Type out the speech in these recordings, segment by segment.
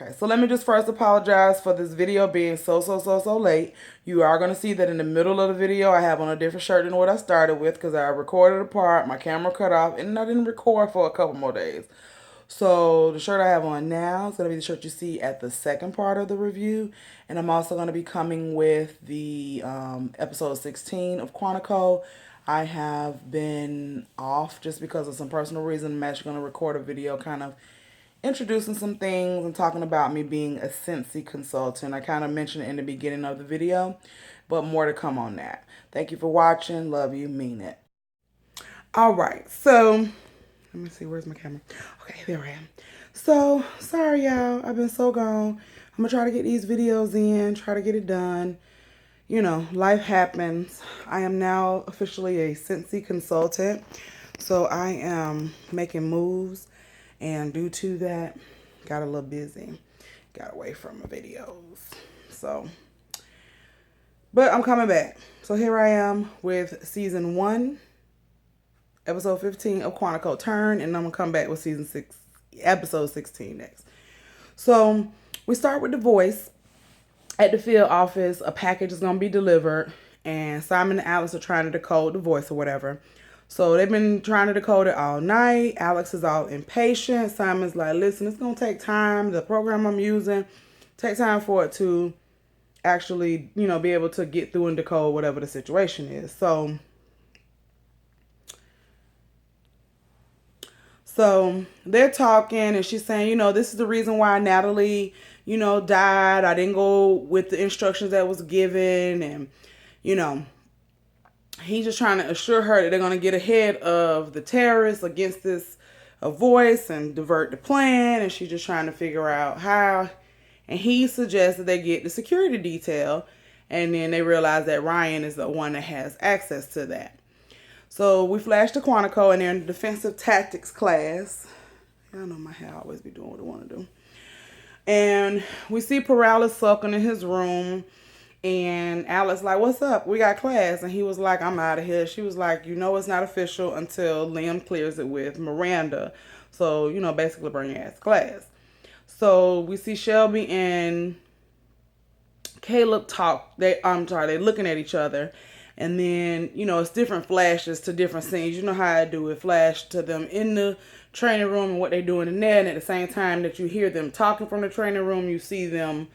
Okay, so let me just first apologize for this video being so late. You are going to see that in the middle of the video, I have on a different shirt than what I started with because I recorded a part, my camera cut off, and I didn't record for a couple more days. So the shirt I have on now is going to be the shirt you see at the second part of the review. And I'm also going to be coming with the episode 16 of Quantico. I have been off just because of some personal reason. I'm actually going to record a video kind of introducing some things and talking about me being a Scentsy consultant. I kind of mentioned it in the beginning of the video, but more to come on that. Thank you for watching. Love you. Mean it. All right. So let me see. Where's my camera? Okay, there I am. So sorry, y'all. I've been so gone. I'm going to try to get these videos in, try to get it done. You know, life happens. I am now officially a Scentsy consultant. So I am making moves. And due to that, got a little busy. Got away from my videos. So, but I'm coming back. So here I am with season 1, episode 15 of Quantico Turn. And I'm going to come back with season 6, episode 16 next. So we start with the voice. At the field office, a package is going to be delivered. And Simon and Alex are trying to decode the voice or whatever. So they've been trying to decode it all night. Alex is all impatient. Simon's like, listen, it's going to take time. The program I'm using, take time for it to actually, you know, be able to get through and decode whatever the situation is. So they're talking and she's saying, you know, this is the reason why Natalie, you know, died. I didn't go with the instructions that was given. And, you know, he's just trying to assure her that they're going to get ahead of the terrorists against this voice and divert the plan. And she's just trying to figure out how. And he suggests that they get the security detail. And then they realize that Ryan is the one that has access to that. So we flash to Quantico and they're in the defensive tactics class. Y'all know my hair always be doing what I want to do. And we see Paralysis sulking in his room. And Alex like, what's up? We got class. And he was like, I'm out of here. She was like, you know it's not official until Liam clears it with Miranda. So, you know, basically bring your ass to class. So we see Shelby and Caleb talk. They're looking at each other. And then, you know, it's different flashes to different scenes. You know how I do it. Flash to them in the training room and what they're doing in there. And at the same time that you hear them talking from the training room, you see them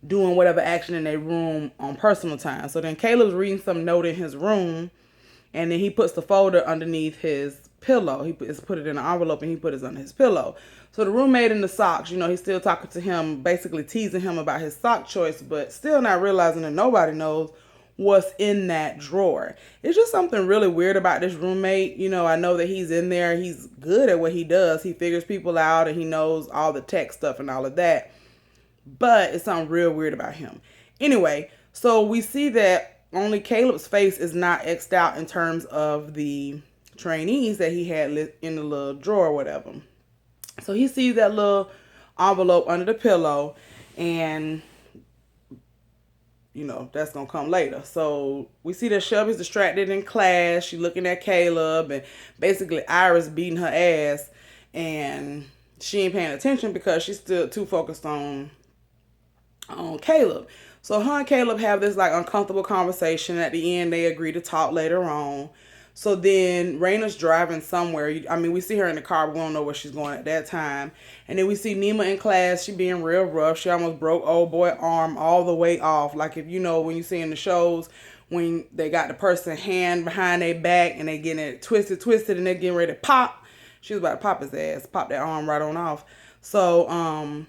doing whatever action in their room on personal time. So then Caleb's reading some note in his room. And then he puts the folder underneath his pillow. He put it in an envelope and he put it under his pillow. So the roommate in the socks, you know, he's still talking to him, basically teasing him about his sock choice, but still not realizing that nobody knows what's in that drawer. It's just something really weird about this roommate. You know, I know that he's in there. He's good at what he does. He figures people out and he knows all the tech stuff and all of that. But it's something real weird about him. Anyway, so we see that only Caleb's face is not X'd out in terms of the trainees that he had in the little drawer or whatever. So he sees that little envelope under the pillow and, you know, that's going to come later. So we see that Shelby's distracted in class. She's looking at Caleb and basically Iris beating her ass. And she ain't paying attention because she's still too focused on Caleb. So her and Caleb have this like uncomfortable conversation. At the end, they agree to talk later on. So then Raina's driving somewhere. I mean, we see her in the car, but we don't know where she's going at that time. And then we see Nima in class. She being real rough. She almost broke old boy arm all the way off. Like if you know when you see in the shows when they got the person hand behind their back and they getting it twisted, and they're getting ready to pop. She was about to pop his ass, pop that arm right on off. So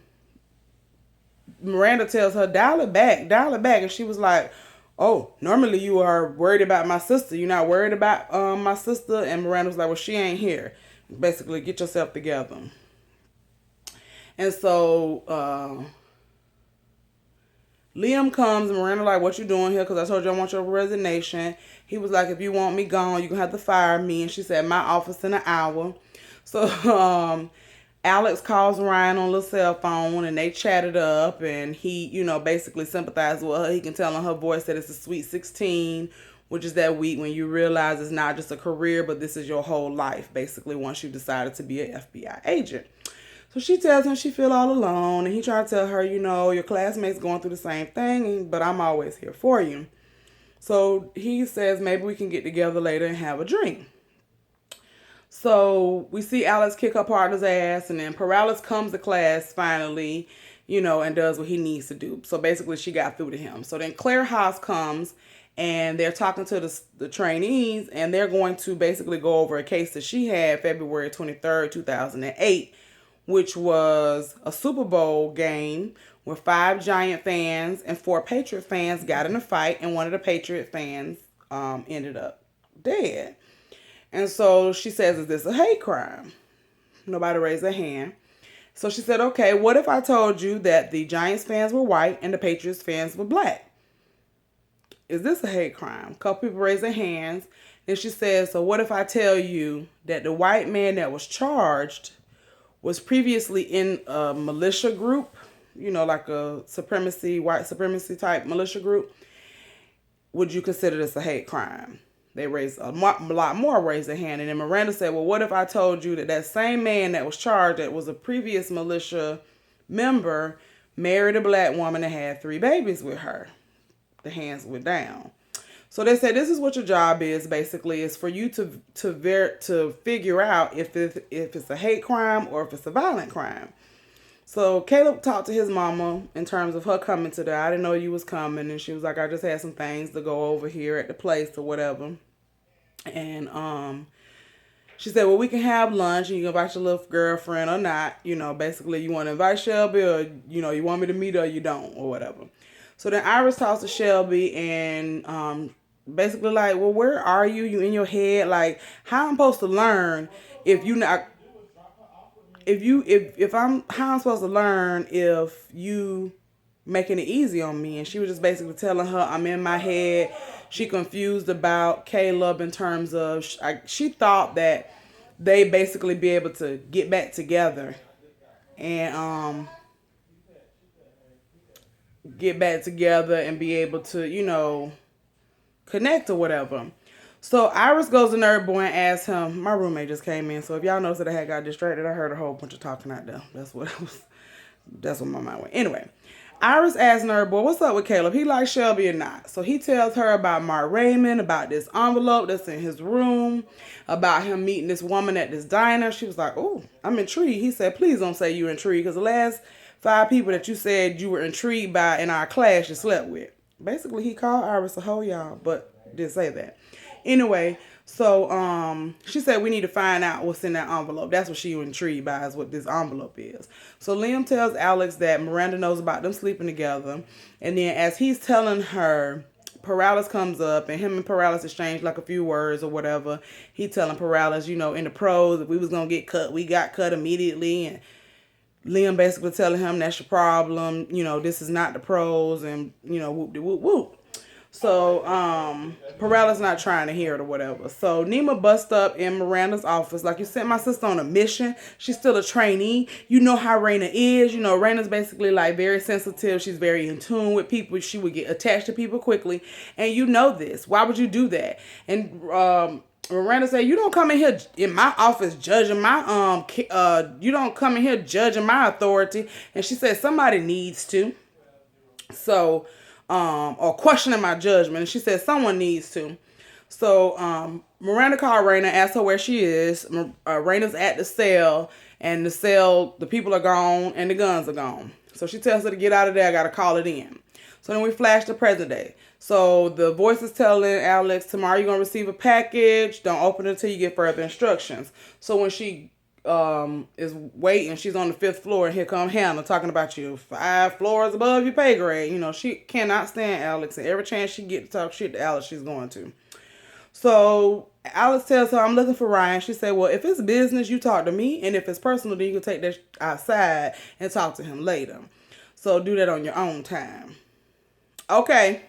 Miranda tells her, dial it back. And she was like, oh, normally you are worried about my sister. You're not worried about my sister. And Miranda was like, well, she ain't here. Basically, get yourself together. And so Liam comes and Miranda like, what you doing here? Because I told you I want your resignation. He was like, if you want me gone, you're going to have to fire me. And she said, my office in an hour. So Alex calls Ryan on the cell phone and they chatted up and he, you know, basically sympathized with her. He can tell in her voice that it's a sweet 16, which is that week when you realize it's not just a career, but this is your whole life, basically, once you decided to be an FBI agent. So So she tells him she feel all alone, and he trying to tell her, your classmates going through the same thing, but I'm always here for you. So he says maybe we can get together later and have a drink. So we see Alex kick her partner's ass, and then Perales comes to class finally, and does what he needs to do. So basically, she got through to him. So then Claire Haas comes, and they're talking to the trainees, and they're going to basically go over a case that she had February 23rd, 2008, which was a Super Bowl game where 5 Giant fans and 4 Patriot fans got in a fight, and one of the Patriot fans ended up dead. And so she says, is this a hate crime? Nobody raised their hand. So she said, okay, what if I told you that the Giants fans were white and the Patriots fans were black? Is this a hate crime? A couple people raised their hands. And she says, so what if I tell you that the white man that was charged was previously in a militia group, like a white supremacy type militia group? Would you consider this a hate crime? They raised a lot more raised their hand. And then Miranda said, well, what if I told you that same man that was charged, that was a previous militia member, married a black woman and had 3 babies with her? The hands were down. So they said, this is what your job is, basically, is for you to figure out if it's a hate crime or if it's a violent crime. So Caleb talked to his mama in terms of her coming today. I didn't know you was coming. And she was like, I just had some things to go over here at the place or whatever. And she said, well, we can have lunch and you can invite your little girlfriend or not. Basically you want to invite Shelby, or, you want me to meet her or you don't, or whatever. So then Iris talks to Shelby and basically like, well, where are you? You in your head? Like, how I'm supposed to learn if you not... how I'm supposed to learn if you making it easy on me? And she was just basically telling her, I'm in my head. She confused about Caleb in terms of, she thought that they basically be able to get back together and be able to, connect or whatever. So Iris goes to Nerd Boy and asks him, my roommate just came in, so if y'all notice that I had got distracted, I heard a whole bunch of talking out there. That's what my mind went. Anyway, Iris asks Nerd Boy, what's up with Caleb? He likes Shelby or not? So he tells her about Mark Raymond, about this envelope that's in his room, about him meeting this woman at this diner. She was like, oh, I'm intrigued. He said, please don't say you're intrigued, because the last 5 people that you said you were intrigued by in our class you slept with. Basically, he called Iris a hoe, y'all, but didn't say that. Anyway, so she said we need to find out what's in that envelope. That's what she was intrigued by, is what this envelope is. So Liam tells Alex that Miranda knows about them sleeping together. And then as he's telling her, Perales comes up and him and Perales exchange like a few words or whatever. He telling Perales, in the pros, if we was going to get cut, we got cut immediately. And Liam basically telling him that's your problem. This is not the pros, and, whoop-de-whoop-whoop. So, Perales not trying to hear it or whatever. So, Nima busts up in Miranda's office. Like, you sent my sister on a mission. She's still a trainee. You know how Raina is. Raina's basically, like, very sensitive. She's very in tune with people. She would get attached to people quickly. And you know this. Why would you do that? And, Miranda said, you don't come in here in my office judging my, you don't come in here judging my authority. And she said, somebody needs to. So, or questioning my judgment. And she said, someone needs to. So, Miranda called Raina, asked her where she is. Raina's at the cell, and the people are gone, and the guns are gone. So she tells her to get out of there. I got to call it in. So then we flash to present day. So the voice is telling Alex, tomorrow you're going to receive a package. Don't open it until you get further instructions. So when she is waiting, she's on the 5th floor, and here come Hannah talking about you 5 floors above your pay grade. She cannot stand Alex, and every chance she get to talk shit to Alex, she's going to. So Alex tells her, I'm looking for Ryan. She said, well, if it's business, you talk to me, and if it's personal, then you can take that outside and talk to him later. So do that on your own time. Okay.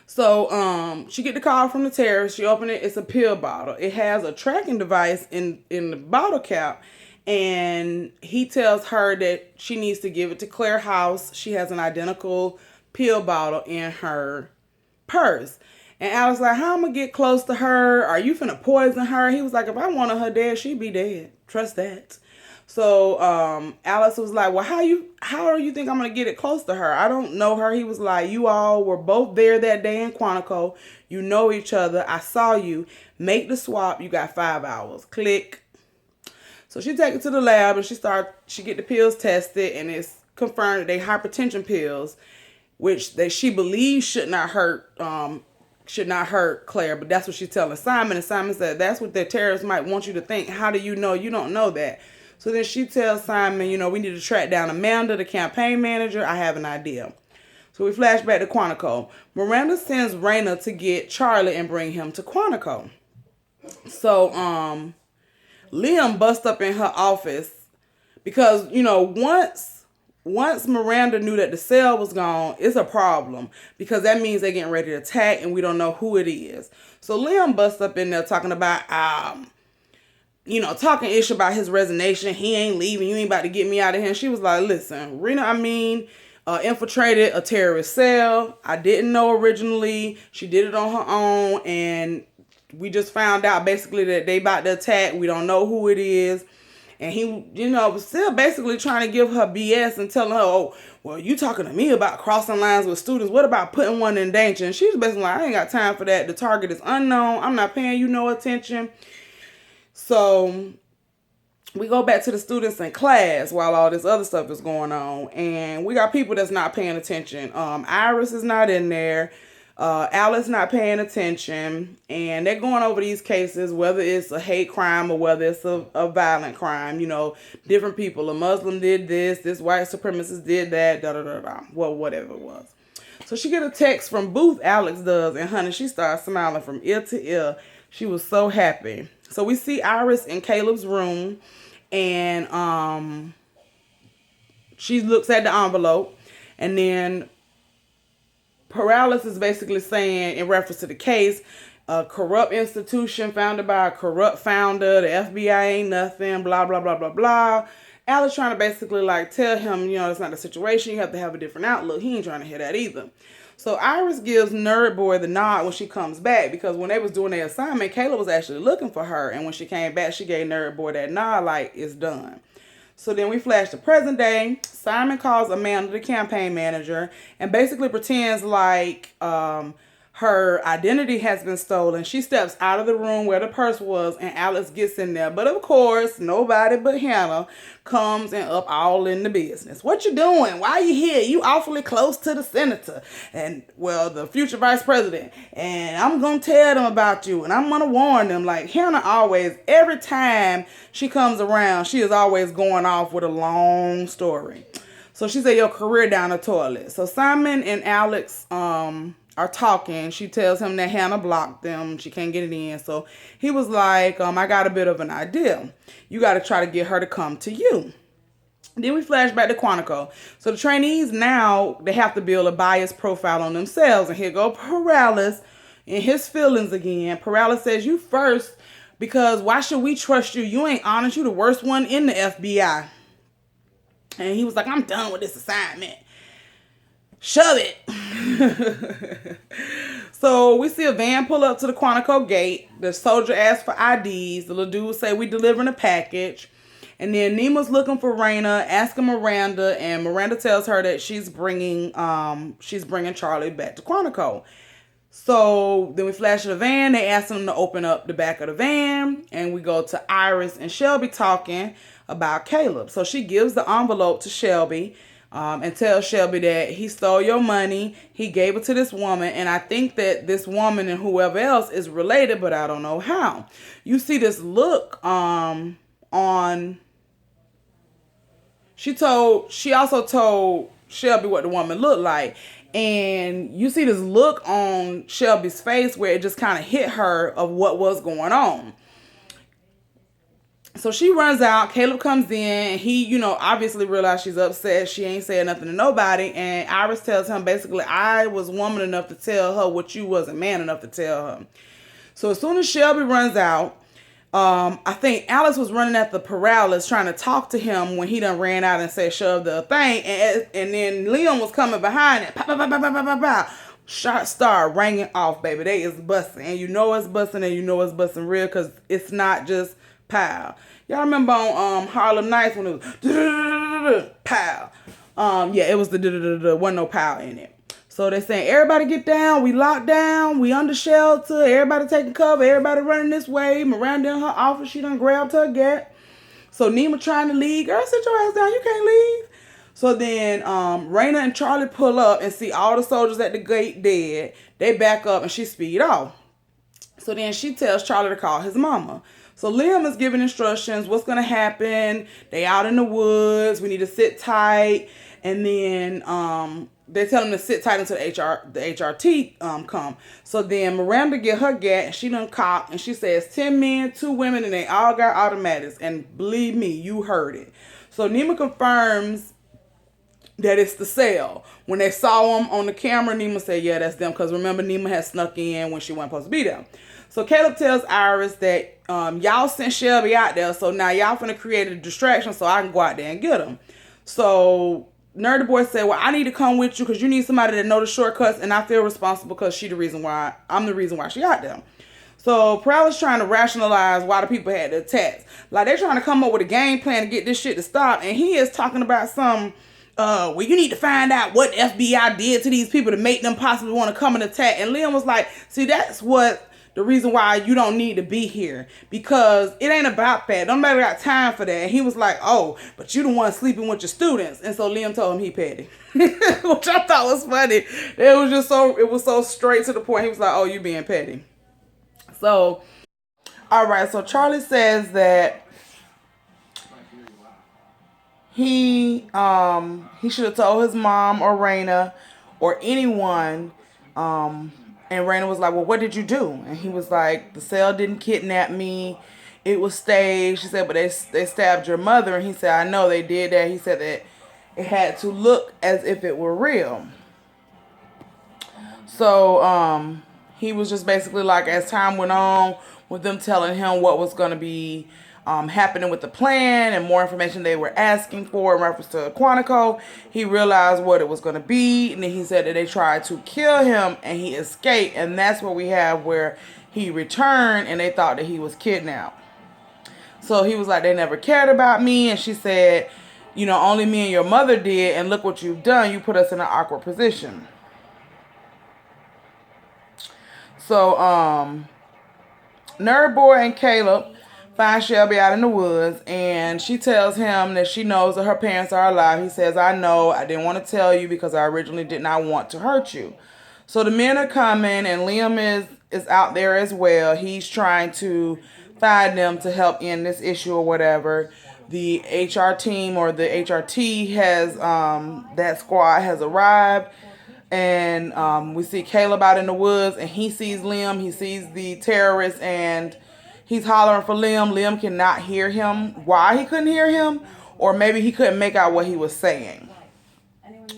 So, she get the call from the terrorist. She opened it. It's a pill bottle. It has a tracking device in the bottle cap. And he tells her that she needs to give it to Claire House. She has an identical pill bottle in her purse. And I was like, how am I get close to her? Are you finna poison her? He was like, if I wanted her dead, she'd be dead. Trust that. So Alice was like, well, how do you think I'm gonna get it close to her? I don't know her. He was like, you all were both there that day in Quantico. You know each other. I saw you. Make the swap. You got 5 hours. Click. So she take it to the lab and she get the pills tested, and it's confirmed that they hypertension pills, which she believes should not hurt Claire, but that's what she's telling Simon. And Simon said, that's what the terrorists might want you to think. How do you know? You don't know that. So then she tells Simon, we need to track down Amanda, the campaign manager. I have an idea. So we flash back to Quantico. Miranda sends Raina to get Charlie and bring him to Quantico. So Liam busts up in her office because, once Miranda knew that the cell was gone, it's a problem because that means they're getting ready to attack and we don't know who it is. So Liam busts up in there talking about, talking ish about his resignation. He ain't leaving. You ain't about to get me out of here. And she was like, listen, Rena, infiltrated a terrorist cell. I didn't know originally. She did it on her own. And we just found out basically that they about to attack. We don't know who it is. And he, was still basically trying to give her BS and telling her, oh, well, you talking to me about crossing lines with students. What about putting one in danger? And she's basically like, I ain't got time for that. The target is unknown. I'm not paying you no attention. So we go back to the students in class while all this other stuff is going on. And we got people that's not paying attention. Iris is not in there. Alice not paying attention, and they're going over these cases, whether it's a hate crime or whether it's a violent crime. Different people. A Muslim did this white supremacist did that, well, whatever it was. So she get a text from Booth, Alex does, and honey, she starts smiling from ear to ear. She was so happy. So we see Iris in Caleb's room, and she looks at the envelope, and then Paralysis is basically saying, in reference to the case, a corrupt institution founded by a corrupt founder, the FBI ain't nothing, blah, blah, blah, blah, blah. Alice trying to basically tell him, it's not the situation, you have to have a different outlook. He ain't trying to hear that either. So Iris gives Nerd Boy the nod when she comes back, because when they was doing their assignment, Kayla was actually looking for her, and when she came back, she gave Nerd Boy that nod it's done. So then we flash to present day. Simon calls Amanda, the campaign manager, and basically pretends like her identity has been stolen. She steps out of the room where the purse was, and Alex gets in there. But of course, nobody but Hannah comes and up all in the business. What you doing? Why you here? You awfully close to the senator and, well, the future vice president. And I'm going to tell them about you, and I'm going to warn them. Hannah always, every time she comes around, she is always going off with a long story. So she said, your career down the toilet. So Simon and Alex are talking. She tells him that Hannah blocked them. She can't get it in. So he was like, I got a bit of an idea. You got to try to get her to come to you. Then we flash back to Quantico. So the trainees now, they have to build a bias profile on themselves. And here go Paralysis in his feelings again. Paralysis says, you first, because why should we trust you? You ain't honest. You the worst one in the FBI. And he was like, I'm done with this assignment. Shove it. So we see a van pull up to the Quantico gate. The soldier asks for IDs. The little dude say we delivering a package. And then Nema's looking for Raina, asking Miranda, and Miranda tells her that she's bringing Charlie back to Quantico. So then we flash to the van. They ask them to open up the back of the van, and we go to Iris and Shelby talking about Caleb. So she gives the envelope to Shelby. And tells Shelby that he stole your money, he gave it to this woman, and I think that this woman and whoever else is related, but I don't know how. You see this look on. She also told Shelby what the woman looked like, and you see this look on Shelby's face where it just kind of hit her of what was going on. So she runs out. Caleb comes in. He, obviously realized she's upset. She ain't saying nothing to nobody. And Iris tells him basically, I was woman enough to tell her what you wasn't man enough to tell her. So as soon as Shelby runs out, I think Alice was running at the Paralysis trying to talk to him when he done ran out and said shove the thing. And then Liam was coming behind it. Pow, pow, pow, pow, pow, pow, pow. Shots start ringing off, baby. They is busting. And you know it's busting, and you know it's busting real because it's not just pow. Y'all remember on Harlem Nights when it was pow? Yeah, it was the wasn't no pow in it. So they're saying everybody get down, we locked down, we under shelter, everybody taking cover, everybody running this way. Miranda in her office, she done grabbed her gat. So Nima trying to leave, girl, sit your ass down, you can't leave. So then Raina and Charlie pull up and see all the soldiers at the gate dead. They back up and she speed off. So then she tells Charlie to call his mama. So Liam is giving instructions. What's going to happen? They out in the woods. We need to sit tight. And then they tell him to sit tight until the HRT come. So then Miranda get her gat and she done cock. And she says 10 men, 2 women, and they all got automatics. And believe me, you heard it. So Nima confirms that it's the cell. When they saw him on the camera, Nima said, yeah, that's them. Because remember, Nima had snuck in when she wasn't supposed to be there. So Caleb tells Iris that y'all sent Shelby out there, so now y'all finna create a distraction so I can go out there and get him. So Nerdy Boy said, well, I need to come with you because you need somebody that know the shortcuts, and I feel responsible because I'm the reason why she out there. So Paraly's trying to rationalize why the people had the attacks. Like, they're trying to come up with a game plan to get this shit to stop, and he is talking about some... well, you need to find out what FBI did to these people to make them possibly want to come and attack. And Liam was like, see, that's what the reason why you don't need to be here, because it ain't about that. Nobody got time for that. And he was like, oh, but you the one sleeping with your students. And so Liam told him he petty, which I thought was funny. It was so straight to the point. He was like, oh, you being petty. So, all right. So Charlie says that he should have told his mom or Raina or anyone. And Raina was like, well, what did you do? And he was like, the cell didn't kidnap me. It was staged. She said, but they stabbed your mother. And he said, I know they did that. He said that it had to look as if it were real. So he was just basically like, as time went on, with them telling him what was going to be happening with the plan and more information they were asking for in reference to Quantico, he realized what it was going to be. And then he said that they tried to kill him and he escaped. And that's what we have where he returned and they thought that he was kidnapped. So he was like, they never cared about me. And she said, you know, only me and your mother did. And look what you've done. You put us in an awkward position. So Nerd Boy and Caleb find Shelby out in the woods, and she tells him that she knows that her parents are alive. He says, I know, I didn't want to tell you because I originally did not want to hurt you. So the men are coming, and Liam is out there as well. He's trying to find them to help end this issue or whatever. The HR team or the HRT has, that squad has arrived. And we see Caleb out in the woods, and he sees Liam. He sees the terrorists, and he's hollering for Liam. Liam cannot hear him. Why he couldn't hear him? Or maybe he couldn't make out what he was saying.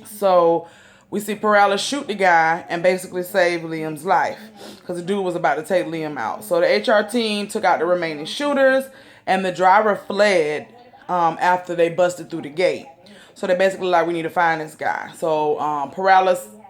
So we see Paralysis shoot the guy and basically save Liam's life because the dude was about to take Liam out. So the HR team took out the remaining shooters, and the driver fled after they busted through the gate. So they basically like, we need to find this guy. So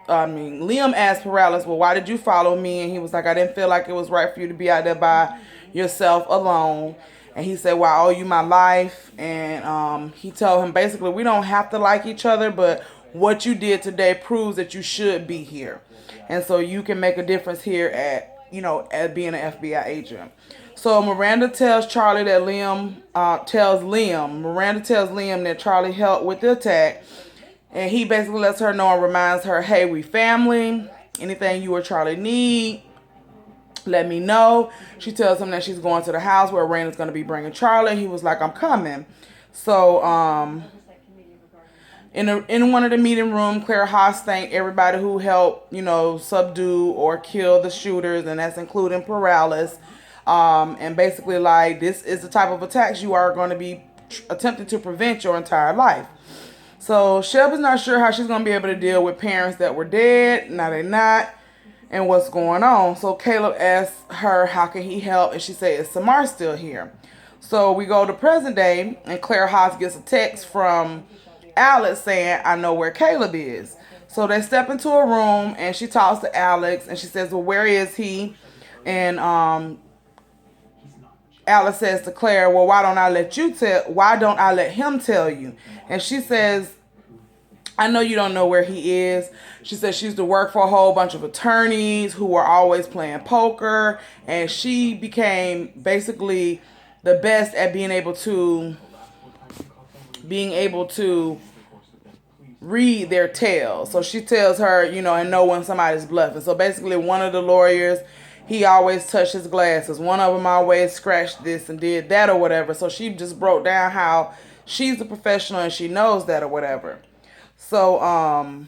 Liam asked Paralysis, well, why did you follow me? And he was like, I didn't feel like it was right for you to be out there by yourself alone. And he said, well, I owe you my life. And he told him basically, we don't have to like each other, but what you did today proves that you should be here. And so you can make a difference here at being an FBI agent. So Miranda tells Charlie that Miranda tells Liam that Charlie helped with the attack. And he basically lets her know and reminds her, hey, we family. Anything you or Charlie need, let me know. She tells him that she's going to the house where Raina's going to be bringing Charlie. He was like, I'm coming. So in one of the meeting room, Claire Haas thanked everybody who helped, subdue or kill the shooters. And that's including Paralysis. And basically like, this is the type of attacks you are going to be attempting to prevent your entire life. So Shelby's not sure how she's going to be able to deal with parents that were dead. Now they're not. And what's going on. So Caleb asks her, how can he help? And she said, is Samar still here? So we go to present day. And Claire Haas gets a text from Alex saying, I know where Caleb is. So they step into a room. And she talks to Alex. And she says, well, where is he? And Alice says to Claire, well, why don't I let him tell you? And she says, I know you don't know where he is. She said she used to work for a whole bunch of attorneys who were always playing poker, and she became basically the best at being able to read their tales. So she tells her, and know when somebody's bluffing. So basically, one of the lawyers, he always touched his glasses. One of them always scratched this and did that or whatever. So she just broke down how she's a professional and she knows that or whatever. So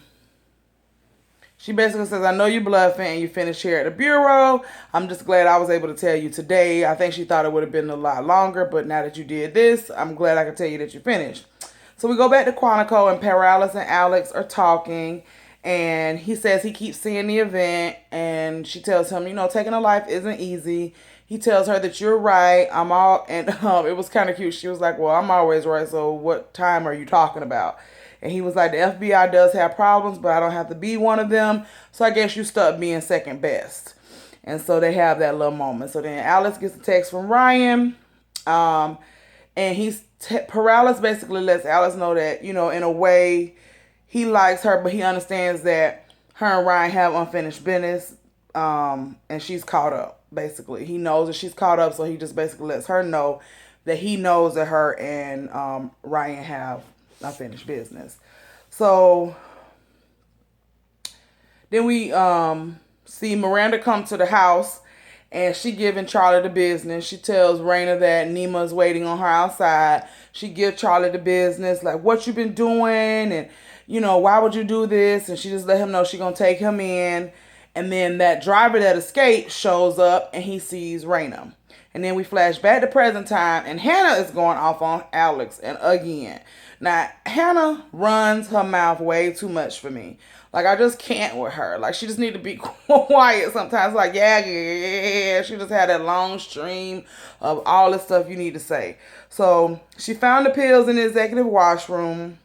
she basically says, I know you're bluffing and you finished here at the bureau. I'm just glad I was able to tell you today. I think she thought it would have been a lot longer, but now that you did this, I'm glad I can tell you that you finished. So we go back to Quantico, and Paralis and Alex are talking, and he says he keeps seeing the event, and she tells him, taking a life isn't easy. He tells her that you're right. And it was kind of cute. She was like, well, I'm always right, so what time are you talking about? And he was like, the FBI does have problems, but I don't have to be one of them, so I guess you stuck being second best. And so they have that little moment. So then Alex gets a text from Ryan, and Paralis basically lets Alex know that, in a way, he likes her, but he understands that her and Ryan have unfinished business, and she's caught up, basically. He knows that she's caught up, so he just basically lets her know that he knows that her and Ryan have unfinished business. So then we see Miranda come to the house, and she giving Charlie the business. She tells Raina that Nima is waiting on her outside. She gives Charlie the business, like, what you been doing, and, why would you do this? And she just let him know she gonna take him in. And then that driver that escaped shows up, and he sees Raina. And then we flash back to present time, and Hannah is going off on Alex, and again. Now, Hannah runs her mouth way too much for me. Like, I just can't with her. Like, she just need to be quiet sometimes. Like, yeah. She just had that long stream of all the stuff you need to say. So, she found the pills in the executive washroom.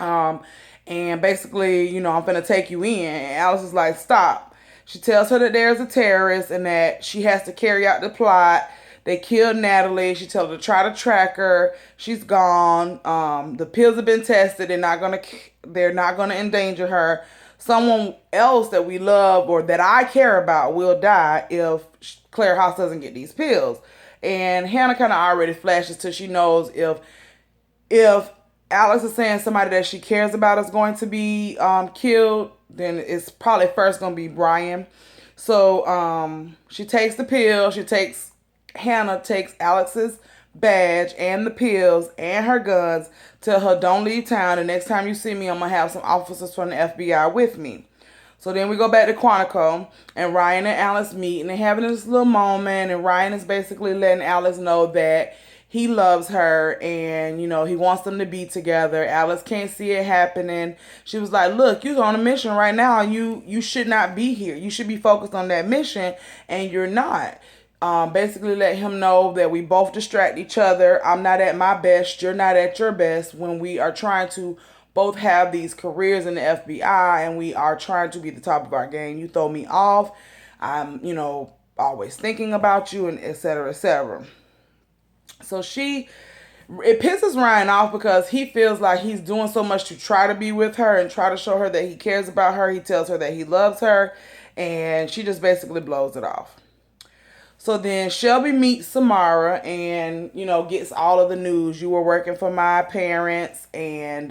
And basically, I'm finna take you in. And Alice is like, stop. She tells her that there's a terrorist and that she has to carry out the plot. They killed Natalie. She tells her to try to track her. She's gone. The pills have been tested. They're not gonna endanger her. Someone else that we love or that I care about will die if Claire House doesn't get these pills. And Hannah kind of already flashes till she knows if Alex is saying somebody that she cares about is going to be killed, then it's probably first gonna be Brian. So she takes the pill. Hannah takes Alex's badge and the pills and her guns. Tell her, don't leave town. The next time you see me, I'm going to have some officers from the FBI with me. So then we go back to Quantico, and Ryan and Alice meet, and they're having this little moment, and Ryan is basically letting Alice know that he loves her, and, he wants them to be together. Alice can't see it happening. She was like, look, you're on a mission right now. You should not be here. You should be focused on that mission, and you're not. Basically let him know that we both distract each other. I'm not at my best. You're not at your best when we are trying to both have these careers in the FBI and we are trying to be the top of our game. You throw me off. I'm, always thinking about you, and et cetera, et cetera. So it pisses Ryan off because he feels like he's doing so much to try to be with her and try to show her that he cares about her. He tells her that he loves her, and she just basically blows it off. So then Shelby meets Samara and, gets all of the news. You were working for my parents, and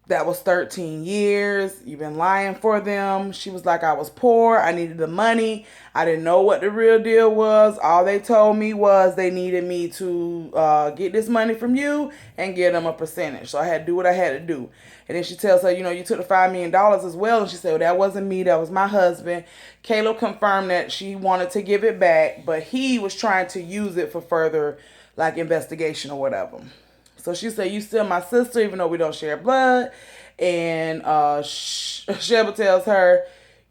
that was 13 years. You've been lying for them. She was like, I was poor. I needed the money. I didn't know what the real deal was. All they told me was they needed me to get this money from you and give them a percentage. So I had to do what I had to do. And then she tells her, you took the $5 million as well. And she said, well, that wasn't me. That was my husband. Caleb confirmed that she wanted to give it back, but he was trying to use it for further, investigation or whatever. So she said, you still my sister, even though we don't share blood. And Shelby tells her,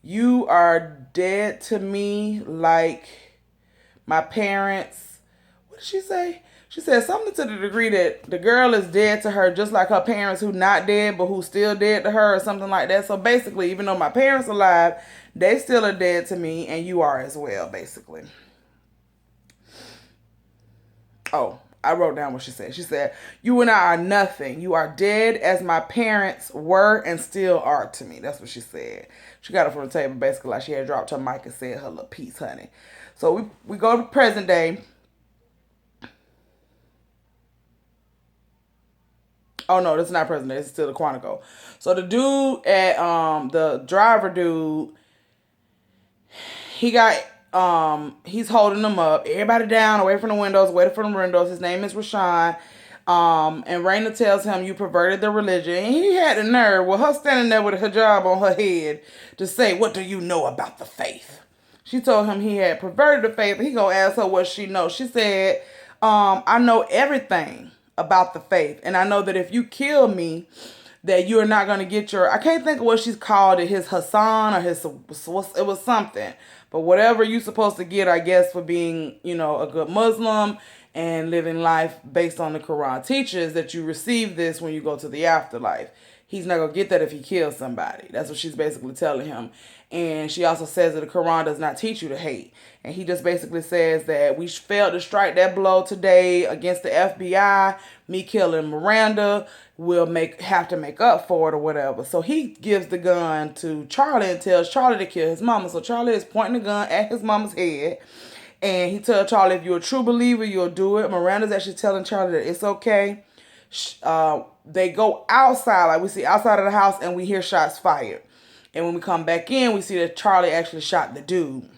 you are dead to me like my parents. What did she say? She said something to the degree that the girl is dead to her, just like her parents who not dead, but who still dead to her or something like that. So basically, even though my parents are alive, they still are dead to me, and you are as well, basically. Oh, I wrote down what she said. She said, "You and I are nothing. You are dead as my parents were and still are to me." That's what she said. She got it from the table basically like she had dropped her mic and said her little piece, honey. So we go to present day. Oh no, this is not present day. This is still the Quantico. So the dude at the driver dude, he got he's holding them up. Everybody down, away from the windows, away from the windows. His name is Rashawn. And Raina tells him, "You perverted the religion." And he had the nerve with her standing there with a hijab on her head to say, "What do you know about the faith?" She told him he had perverted the faith. He gonna ask her what she knows. She said, "I know everything about the faith. And I know that if you kill me, that you're not going to get your," I can't think of what she's called it, his Hassan or his, it was something. But whatever you're supposed to get, I guess, for being, a good Muslim and living life based on the Quran teaches that you receive this when you go to the afterlife. He's not going to get that if he kills somebody. That's what she's basically telling him. And she also says that the Quran does not teach you to hate. And he just basically says that we failed to strike that blow today against the FBI. Me killing Miranda will have to make up for it or whatever. So he gives the gun to Charlie and tells Charlie to kill his mama. So Charlie is pointing the gun at his mama's head. And he tells Charlie, if you're a true believer, you'll do it. Miranda's actually telling Charlie that it's okay. They go outside, like we see outside of the house, and we hear shots fired. And when we come back in, we see that Charlie actually shot the dude.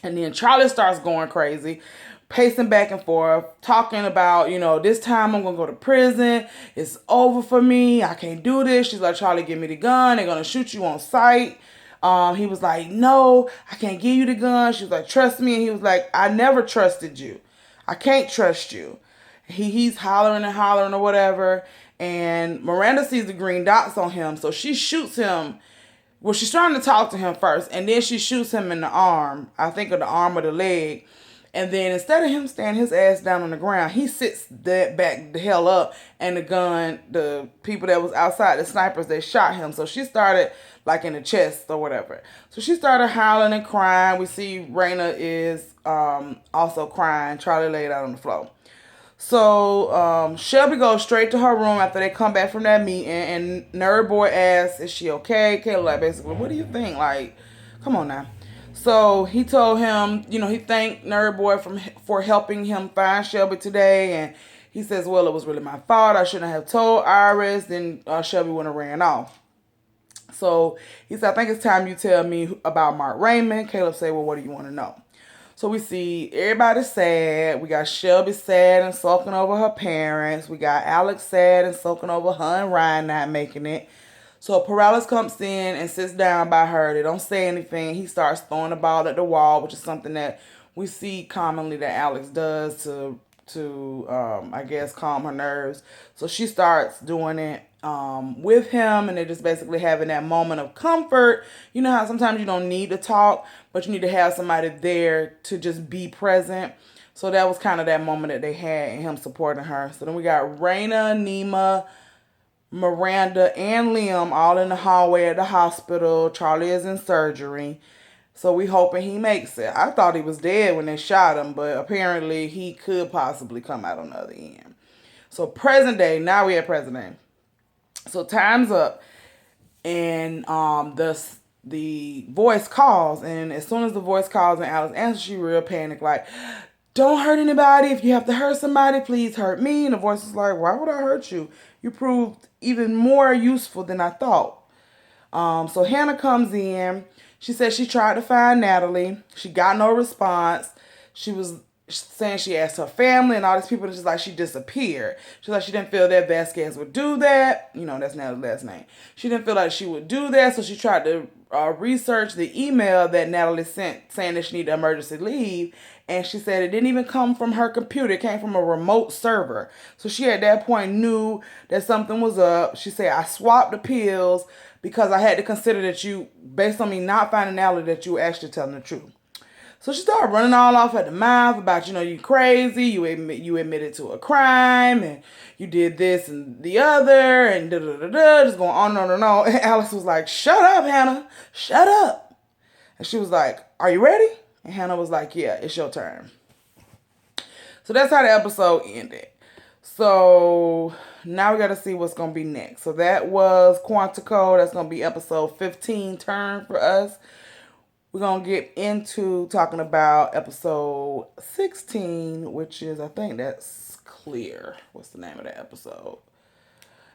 And then Charlie starts going crazy, pacing back and forth, talking about, this time I'm going to go to prison. It's over for me. I can't do this. She's like, "Charlie, give me the gun. They're going to shoot you on sight." He was like, "No, I can't give you the gun." She was like, "Trust me." And he was like, "I never trusted you. I can't trust you." He's hollering and hollering or whatever. And Miranda sees the green dots on him. So she shoots him. Well, she's trying to talk to him first. And then she shoots him in the arm. I think of the arm or the leg. And then instead of him standing his ass down on the ground, he sits that back the hell up. And the people that was outside, the snipers, they shot him. So she started like in the chest or whatever. So she started howling and crying. We see Raina is also crying. Charlie laid out on the floor. So Shelby goes straight to her room after they come back from that meeting, and Nerd Boy asks, "Is she okay?" Kayla like basically, "What do you think? Like, come on now." So he told him, he thanked Nerd Boy for helping him find Shelby today, and he says, "Well, it was really my fault. I shouldn't have told Iris." Then Shelby went and ran off. So he said, "I think it's time you tell me about Mark Raymond." Caleb said, "Well, what do you want to know?" So we see everybody sad. We got Shelby sad and sulking over her parents. We got Alex sad and sulking over her and Ryan not making it. So Perales comes in and sits down by her. They don't say anything. He starts throwing the ball at the wall, which is something that we see commonly that Alex does to I guess calm her nerves. So she starts doing it with him, and they're just basically having that moment of comfort. You know how sometimes you don't need to talk, but you need to have somebody there to just be present. So that was kind of that moment that they had and him supporting her. So then we got Raina, Nima, Miranda, and Liam all in the hallway at the hospital. Charlie is in surgery. So we hoping he makes it. I thought he was dead when they shot him, but apparently he could possibly come out on the other end. So present day, now we at present day. So time's up, and the voice calls, and as soon as the voice calls and Alice answers, she real panic, like, "Don't hurt anybody. If you have to hurt somebody, please hurt me." And the voice is like, "Why would I hurt you? You proved even more useful than I thought." So Hannah comes in. She said she tried to find Natalie. She got no response. She was saying she asked her family and all these people, just like she disappeared. She's like she didn't feel that Vasquez would do that. That's Natalie's last name. She didn't feel like she would do that, so she tried to research the email that Natalie sent saying that she needed emergency leave. And she said it didn't even come from her computer. It came from a remote server. So she at that point knew that something was up. She said, "I swapped the pills because I had to consider that you, based on me not finding Natalie, that you were actually telling the truth." So she started running all off at the mouth about, you crazy, you admitted to a crime, and you did this and the other, and da-da-da-da, just going on and on and on. And Alice was like, "Shut up, Hannah, shut up." And she was like, "Are you ready?" And Hannah was like, "Yeah, it's your turn." So that's how the episode ended. So now we got to see what's going to be next. So that was Quantico. That's going to be episode 15 turn for us. We're going to get into talking about episode 16, which is, I think that's Clear. What's the name of that episode?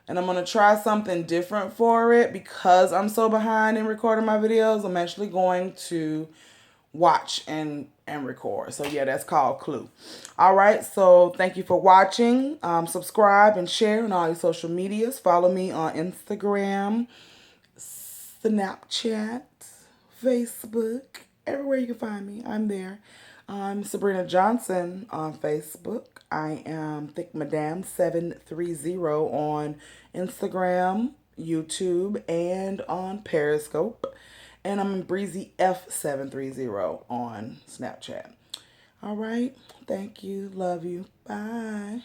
And I'm going to try something different for it because I'm so behind in recording my videos. I'm actually going to watch and record. So yeah, that's called Clue. All right, so thank you for watching. Subscribe and share on all your social medias. Follow me on Instagram, Snapchat, Facebook, everywhere you can find me. I'm there. I'm Sabrina Johnson on Facebook. I am Thick Madame 730 on Instagram, YouTube, and on Periscope. And I'm Breezy F730 on Snapchat. All right. Thank you. Love you. Bye.